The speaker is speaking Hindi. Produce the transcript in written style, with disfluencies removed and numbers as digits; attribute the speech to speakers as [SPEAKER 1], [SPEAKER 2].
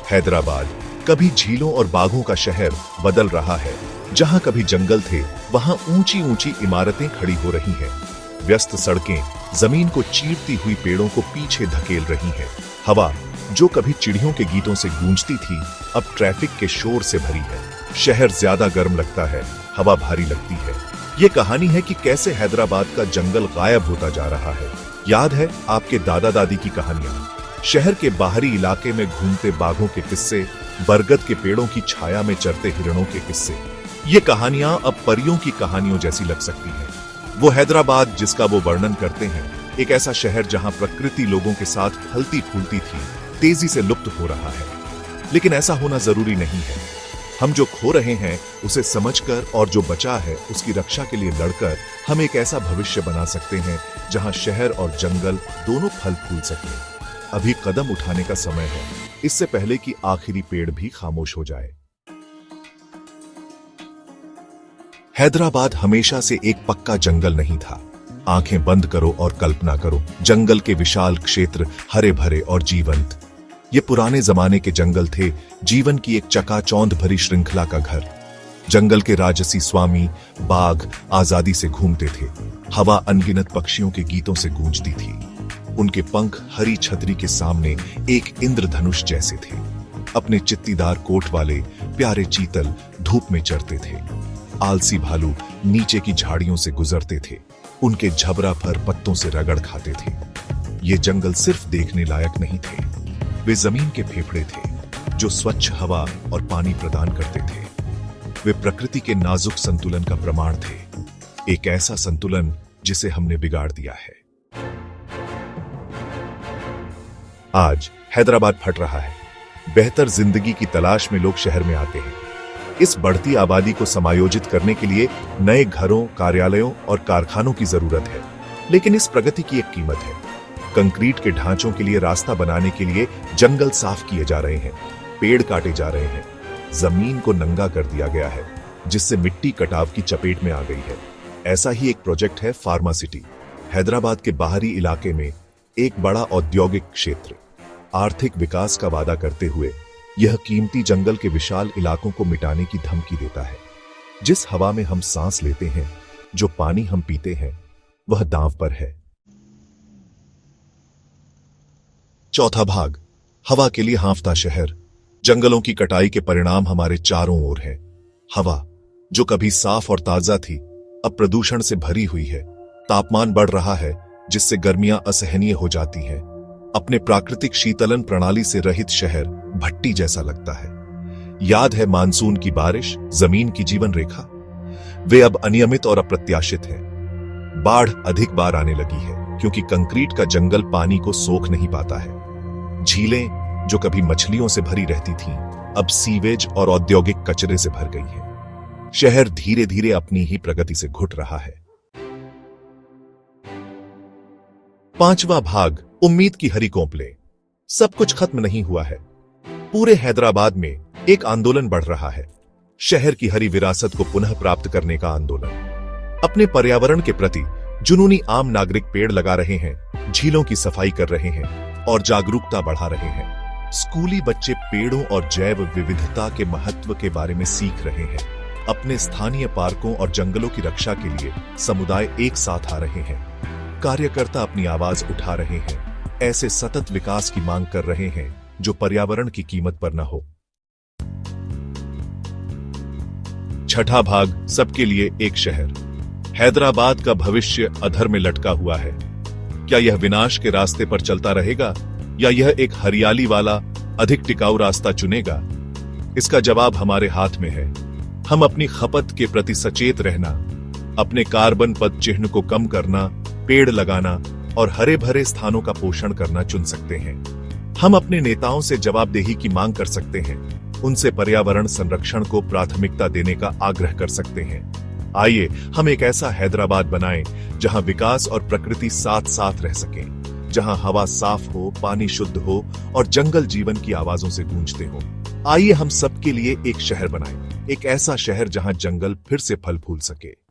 [SPEAKER 1] हैदराबाद कभी झीलों और बागों का शहर बदल रहा है। जहां कभी जंगल थे, वहां ऊंची ऊंची इमारतें खड़ी हो रही हैं। व्यस्त सड़कें जमीन को चीरती हुई पेड़ों को पीछे धकेल रही हैं। हवा जो कभी चिड़ियों के गीतों से गूंजती थी, अब ट्रैफिक के शोर से भरी है। शहर ज्यादा गर्म लगता है, हवा भारी लगती है। ये कहानी है कि कैसे हैदराबाद का जंगल गायब होता जा रहा है। याद है आपके दादा दादी की कहानियां? शहर के बाहरी इलाके में घूमते बाघों के किस्से, बरगद के पेड़ों की छाया में चरते हिरणों के किस्से। ये कहानियां अब परियों की कहानियों जैसी लग सकती हैं। वो हैदराबाद जिसका वो वर्णन करते हैं, एक ऐसा शहर जहां प्रकृति लोगों के साथ फलती फूलती थी, तेजी से लुप्त हो रहा है। लेकिन ऐसा होना जरूरी नहीं है। हम जो खो रहे हैं उसे समझकर और जो बचा है उसकी रक्षा के लिए लड़कर हम एक ऐसा भविष्य बना सकते हैं जहां शहर और जंगल दोनों फल फूल सके। अभी कदम उठाने का समय है, इससे पहले कि आखिरी पेड़ भी खामोश हो जाए। हैदराबाद हमेशा से एक पक्का जंगल नहीं था। आंखें बंद करो और कल्पना करो, जंगल के विशाल क्षेत्र, हरे भरे और जीवंत। ये पुराने जमाने के जंगल थे, जीवन की एक चकाचौंध भरी श्रृंखला का घर। जंगल के राजसी स्वामी बाघ आजादी से घूमते थे। हवा अनगिनत पक्षियों के गीतों से गूंजती थी। उनके पंख हरी छतरी के सामने एक इंद्रधनुष जैसे थे। अपने चित्तीदार कोट वाले प्यारे चीतल धूप में चरते थे। आलसी भालू नीचे की झाड़ियों से गुजरते थे। उनके झबरा पर पत्तों से रगड़ खाते थे। ये जंगल सिर्फ देखने लायक नहीं थे, वे जमीन के फेफड़े थे जो स्वच्छ हवा और पानी प्रदान करते थे। वे प्रकृति के नाजुक संतुलन का प्रमाण थे, एक ऐसा संतुलन जिसे हमने बिगाड़ दिया है। आज हैदराबाद फट रहा है। बेहतर जिंदगी की तलाश में लोग शहर में आते हैं। इस बढ़ती आबादी को समायोजित करने के लिए नए घरों, कार्यालयों और कारखानों की जरूरत है। लेकिन इस प्रगति की एक कीमत है। कंक्रीट के ढांचों के लिए रास्ता बनाने के लिए जंगल साफ किए जा रहे हैं, पेड़ काटे जा रहे हैं, जमीन को नंगा कर दिया गया है, जिससे मिट्टी कटाव की चपेट में आ गई है। ऐसा ही एक प्रोजेक्ट है फार्मा सिटी। हैदराबाद के बाहरी इलाके में एक बड़ा औद्योगिक क्षेत्र। आर्थिक विकास का वादा करते हुए यह कीमती जंगल के विशाल इलाकों को मिटाने की धमकी देता है। जिस हवा में हम सांस लेते हैं, जो पानी हम पीते हैं, वह दांव पर है। चौथा भाग, हवा के लिए हांफता शहर। जंगलों की कटाई के परिणाम हमारे चारों ओर है। हवा जो कभी साफ और ताजा थी, अब प्रदूषण से भरी हुई है। तापमान बढ़ रहा है, जिससे गर्मियां असहनीय हो जाती हैं। अपने प्राकृतिक शीतलन प्रणाली से रहित शहर भट्टी जैसा लगता है। याद है मानसून की बारिश, जमीन की जीवन रेखा? वे अब अनियमित और अप्रत्याशित हैं। बाढ़ अधिक बार आने लगी है क्योंकि कंक्रीट का जंगल पानी को सोख नहीं पाता है। झीलें जो कभी मछलियों से भरी रहती थीं, अब सीवेज और औद्योगिक कचरे से भर गई हैं। शहर धीरे धीरे अपनी ही प्रगति से घुट रहा है। पांचवा भाग, उम्मीद की हरी कोंपले। सब कुछ खत्म नहीं हुआ है। पूरे हैदराबाद में एक आंदोलन बढ़ रहा है, शहर की हरी विरासत को पुनः प्राप्त करने का आंदोलन। अपने पर्यावरण के प्रति जुनूनी आम नागरिक पेड़ लगा रहे हैं, झीलों की सफाई कर रहे हैं और जागरूकता बढ़ा रहे हैं। स्कूली बच्चे पेड़ों और जैव विविधता के महत्व के बारे में सीख रहे हैं। अपने स्थानीय पार्कों और जंगलों की रक्षा के लिए समुदाय एक साथ आ रहे हैं। कार्यकर्ता अपनी आवाज उठा रहे हैं, ऐसे सतत विकास की मांग कर रहे हैं जो पर्यावरण की कीमत पर न हो। छठा भाग, सबके लिए एक शहर। हैदराबाद का भविष्य अधर में लटका हुआ है। क्या यह विनाश के रास्ते पर चलता रहेगा या यह एक हरियाली वाला अधिक टिकाऊ रास्ता चुनेगा? इसका जवाब हमारे हाथ में है। हम अपनी खपत के प्रति सचेत रहना, अपने कार्बन पद चिह्न को कम करना, पेड़ लगाना और हरे भरे स्थानों का पोषण करना चुन सकते हैं। हम अपने नेताओं से जवाबदेही की मांग कर सकते हैं, उनसे पर्यावरण संरक्षण को प्राथमिकता देने का आग्रह कर सकते हैं। आइए हम एक ऐसा हैदराबाद बनाएं जहां विकास और प्रकृति साथ साथ रह सकें, जहां हवा साफ हो, पानी शुद्ध हो और जंगल जीवन की आवाजों से गूंजते हो। आइए हम सबके लिए एक शहर बनाएं, एक ऐसा शहर जहां जंगल फिर से फल फूल सके।